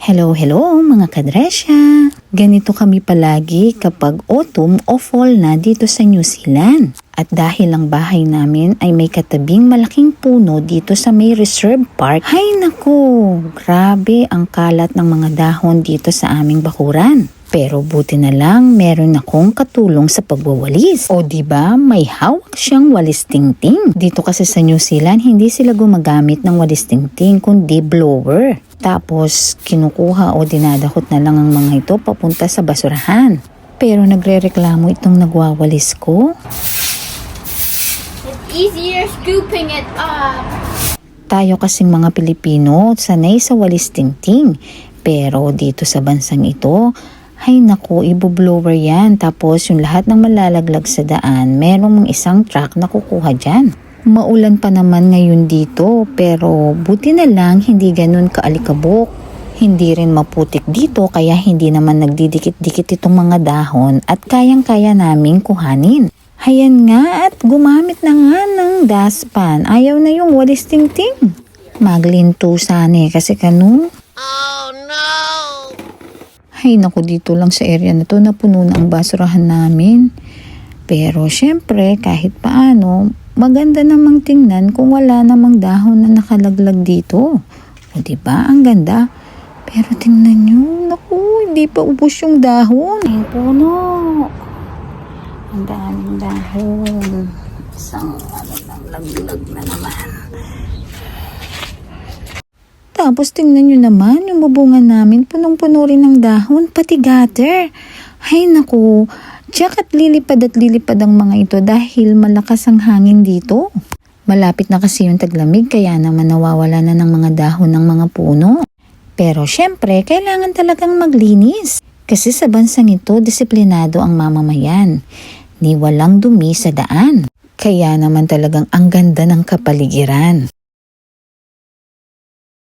Hello, hello mga kadresya! Ganito kami palagi kapag autumn o fall na dito sa New Zealand. At dahil ang bahay namin ay may katabing malaking puno dito sa may reserve park, hay naku, grabe ang kalat ng mga dahon dito sa aming bakuran. Pero buti na lang meron akong katulong sa pagwawalis. O diba may hawak siyang walis tingting. Dito kasi sa New Zealand hindi sila gumagamit ng walis tingting kundi blower. Tapos kinukuha o dinadakot na lang ang mga ito papunta sa basurahan. Pero nagrereklamo itong nagwawalis ko. It's easier scooping it up. Tayo kasing mga Pilipino sanay sa walis tingting. Pero dito sa bansang ito, ay naku, iboblower yan. Tapos yung lahat ng malalaglag sa daan, merong isang truck na kukuha dyan. Maulan pa naman ngayon dito, pero buti na lang hindi ganun kaalikabok. Hindi rin maputik dito, kaya hindi naman nagdidikit-dikit itong mga dahon at kayang-kaya naming kuhanin. Hayan nga at gumamit na nga ng dustpan. Ayaw na yung walis tingting. Maglinto sana kasi kanu. Oh no! Ay naku, dito lang sa area na to napuno na ang basurahan namin. Pero syempre kahit paano, maganda namang tingnan kung wala namang dahon na nakalaglag dito. O diba, ang ganda. Pero tingnan nyo, naku, hindi pa ubos yung dahon. Ay puno. Ang daming dahon. Isang laglag na naman. Tapos tingnan nyo naman, yung bubungan namin, punong-puno rin ng dahon, pati gutter. Ay naku, tiyak at lilipad ang mga ito dahil malakas ang hangin dito. Malapit na kasi yung taglamig, kaya naman nawawala na ng mga dahon ng mga puno. Pero syempre, kailangan talagang maglinis. Kasi sa bansang ito, disiplinado ang mamamayan. Ni walang dumi sa daan. Kaya naman talagang ang ganda ng kapaligiran.